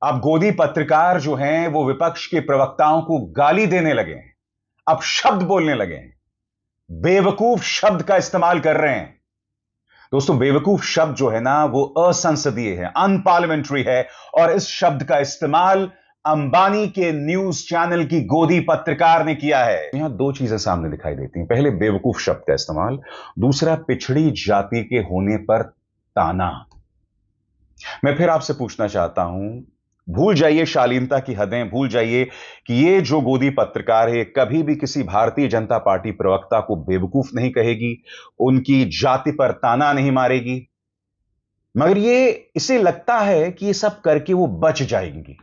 अब गोदी पत्रकार जो हैं वो विपक्ष के प्रवक्ताओं को गाली देने लगे हैं। अब शब्द बोलने लगे हैं, बेवकूफ शब्द का इस्तेमाल कर रहे हैं। दोस्तों, बेवकूफ शब्द जो है ना वो असंसदीय है, अनपार्लियामेंट्री है। और इस शब्द का इस्तेमाल अंबानी के न्यूज चैनल की गोदी पत्रकार ने किया है। यहां दो चीजें सामने दिखाई देती हैं। पहले, बेवकूफ शब्द का इस्तेमाल। दूसरा, पिछड़ी जाति के होने पर ताना। मैं फिर आपसे पूछना चाहता हूं, भूल जाइए शालीनता की हदें, भूल जाइए कि ये जो गोदी पत्रकार है कभी भी किसी भारतीय जनता पार्टी प्रवक्ता को बेवकूफ नहीं कहेगी, उनकी जाति पर ताना नहीं मारेगी। मगर ये इसे लगता है कि ये सब करके वो बच जाएंगी,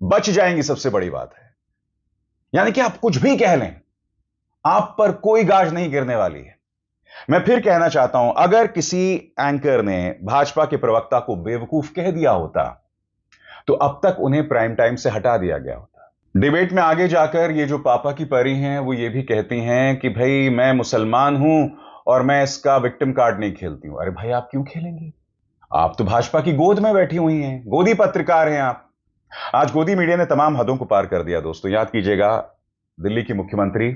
बच जाएंगी। सबसे बड़ी बात है, यानी कि आप कुछ भी कह लें, आप पर कोई गाज नहीं गिरने वाली है। मैं फिर कहना चाहता हूं, अगर किसी एंकर ने भाजपा के प्रवक्ता को बेवकूफ कह दिया होता तो अब तक उन्हें प्राइम टाइम से हटा दिया गया होता। डिबेट में आगे जाकर ये जो पापा की परी हैं वो ये भी कहती हैं कि भाई मैं मुसलमान हूं और मैं इसका विक्टिम कार्ड नहीं खेलती हूं। अरे भाई, आप क्यों खेलेंगे? आप तो भाजपा की गोद में बैठी हुई हैं, गोदी पत्रकार हैं आप। आज गोदी मीडिया ने तमाम हदों को पार कर दिया। दोस्तों, याद कीजिएगा, दिल्ली की मुख्यमंत्री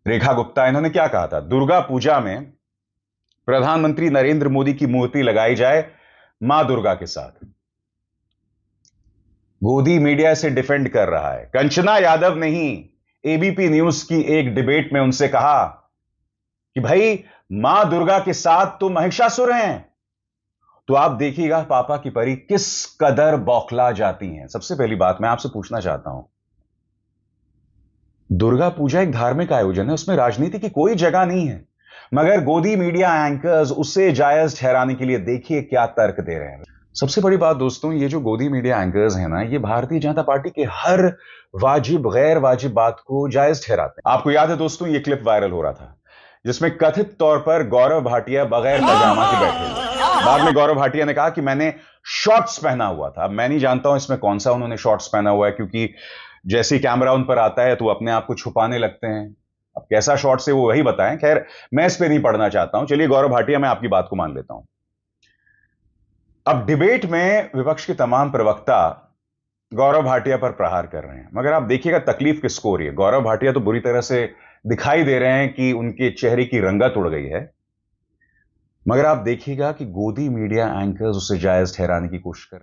रेखा गुप्ता, इन्होंने क्या कहा था? दुर्गा पूजा में प्रधानमंत्री नरेंद्र मोदी की मूर्ति लगाई जाए मां दुर्गा के साथ। गोदी मीडिया से डिफेंड कर रहा है। कंचना यादव ने ही एबीपी न्यूज की एक डिबेट में उनसे कहा कि भाई मां दुर्गा के साथ तो महिषासुर हैं। तो आप देखिएगा पापा की परी किस कदर बौखला जाती हैं। सबसे पहली बात मैं आपसे पूछना चाहता हूं, दुर्गा पूजा एक धार्मिक आयोजन है, उसमें राजनीति की कोई जगह नहीं है। मगर गोदी मीडिया एंकर्स उसे जायज ठहराने के लिए देखिए क्या तर्क दे रहे हैं। सबसे बड़ी बात दोस्तों, ये जो गोदी मीडिया एंकर्स हैं ना, ये भारतीय जनता पार्टी के हर वाजिब गैर वाजिब बात को जायज ठहराते हैं। आपको याद है दोस्तों, ये क्लिप वायरल हो रहा था जिसमें कथित तौर पर गौरव भाटिया बगैर पजामा के बैठे हुए। बाद में गौरव भाटिया ने कहा कि मैंने शॉर्ट्स पहना हुआ था। अब मैं नहीं जानता हूं इसमें कौन सा उन्होंने शॉर्ट्स पहना हुआ है, क्योंकि जैसे ही कैमरा उन पर आता है तो वो अपने आप को छुपाने लगते हैं। अब कैसा शॉर्ट्स है वो वही बताएं। खैर, मैं इस पे नहीं पढ़ना चाहता हूं। चलिए गौरव भाटिया, मैं आपकी बात को मान लेता हूं। अब डिबेट में विपक्ष के तमाम प्रवक्ता गौरव भाटिया पर प्रहार कर रहे हैं, मगर आप देखिएगा तकलीफ किसको हो रही है। गौरव भाटिया तो बुरी तरह से दिखाई दे रहे हैं कि उनके चेहरे की रंगत उड़ गई है, मगर आप देखिएगा कि गोदी मीडिया एंकर्स उसे जायज ठहराने की कोशिश कर रहे हैं।